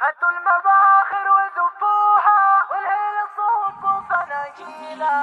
هاتوا المباخر وزفوها والهيل صوبوا فناجيلا.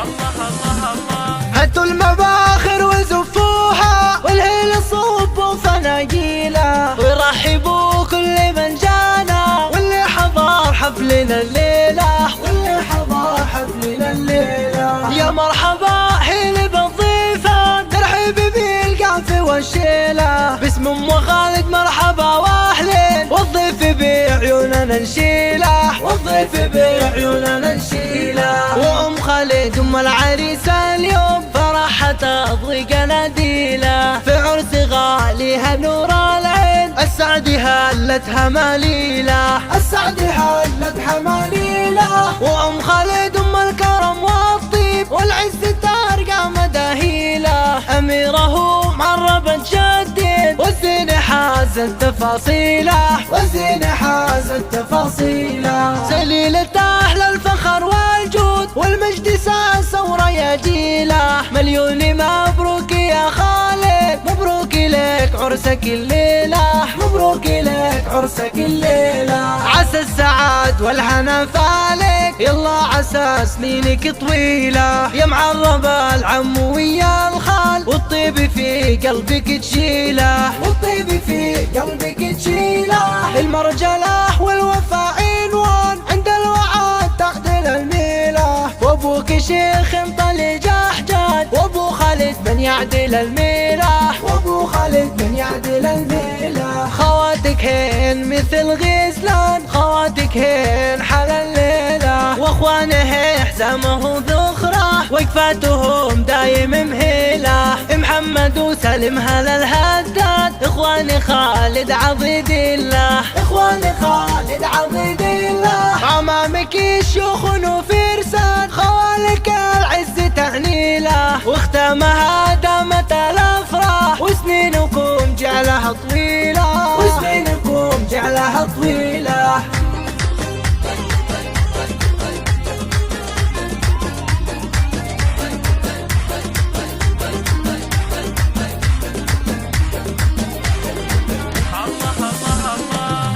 الله الله الله. هاتوا المباخر وزفوها والهيل صوبوا فناجيلا، ويرحبوا كل من جانا واللي حضر حفلنا الليلة، واللي حضر حفلنا الليلة. يا مرحبا هيل بالضيفة ترحب بالقافة والشيلة، باسم ام خالد مرحبا واهلين، والضيف بعيوننا نشيله، والضيف بعيوننا نشيله. وام خالد ام العريس اليوم فرحها تضوي قناديله، في عرس غاليها نور العين السعد هلتها مليله، السعد هلتها مليله. وام خالد ام الكرم والطيب والعز ترقى مداهيله، اميره معربة جدين والزين حازت تفاصيله، والزين حازت تفاصيله. سليلة اهل الفخر والجود والمجد ساسة ورياجيله، مليون مبروك يا خالد، مبروك لك عرسك الليلة، مبروك لك عرسك الليلة. عسى السعاد والهنا فالك، يلا عسى سنينك طويلة، يا معرب العم ويا الخال، والطيب في قلبك تشيله، والطيب في قلبك تشيله. المرجلة والوفاء عنوان عند الوعاد تعدل الميله، وابوك شيخ طلي جحجاد، وابو خالد من يعدل الميله، وابو خالد من يعدل الميله. خواتك هين مثل غزلان، خواتك هين حل الليله، واخوانه حزامه ذخره وقفاتهم دايم مهيله. محمد وسلم هلا الهداد، اخواني خالد عضيد الله، اخواني خالد عضيد الله. امامك شيوخ وفرسان، خوالك العز تهنيله، واختامها دامت الافراح، وسنينكم جعلها طويله، وسنينكم جعلها طويله.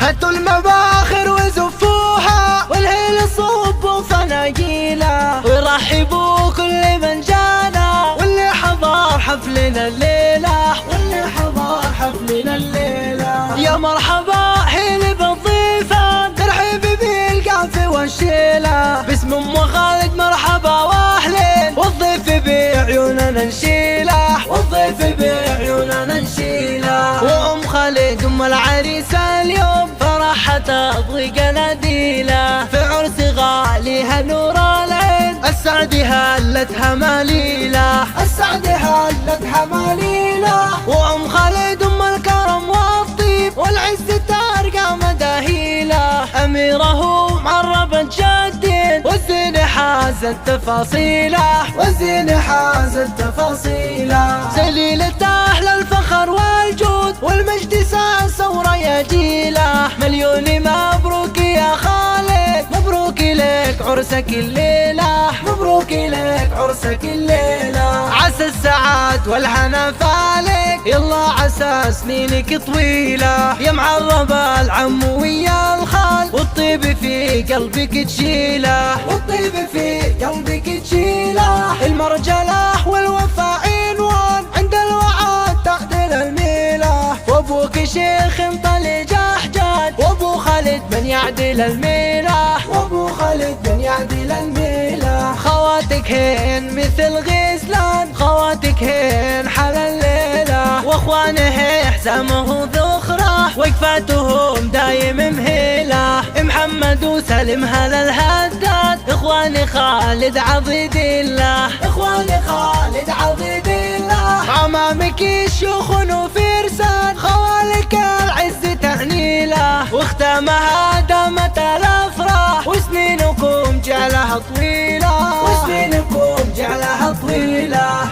هاتوا المباخر وزفوها والهيل صوبوا فناجيلا، ويرحبوا كل من جانا واللي حضر حفلنا الليلة، واللي حضر حفلنا الليلة. يا مرحبا هيل بالضيفة ترحب بالقافة والشيلة، باسم ام خالد مرحبا واهلين، والضيف بعيوننا نشيله، والضيف بعيوننا نشيله. وام خالد ام العريس اليوم فرحها تضوي قناديله، في عرس غاليها نور العين السعد هلتها مليله، السعد هلتها مليله. وام خالد ام الكرم والطيب والعز ترقى مداهيله، اميره معربة جدين والزين حازت تفاصيله، والزين حازت تفاصيله. سليلة اهل الفخر والجود والمجد ساسة ورياجيله، مليون مبروك يا خالد، مبروك لك عرسك الليلة، مبروك لك عرسك الليلة. عسى السعاد والهنا فالك، يلا عسى سنينك طويلة، يا معرب العم ويا الخال، والطيب في قلبك تشيله، والطيب في قلبك تشيله. المرجلة والوفاء عنوان عند الوعاد تعدل الميله، وابوك شيخ طلي جحجاد، وابو خالد من يعدل الميله، وابو خالد من يعدل الميله. خواتك هين مثل غزلان، خواتك هين حل الليله، واخوانه حزامه ذخره وقفاتهم دايم مهيله. محمد وسلم هلا الهداد، اخواني خالد عضيد الله، اخواني خالد عضيد الله. امامك شيوخ وفرسان، خوالك العز تهنيله، واختامها دامت الافراح، وسنينكم جعلها طويله، وسنينكم جعلها طويله.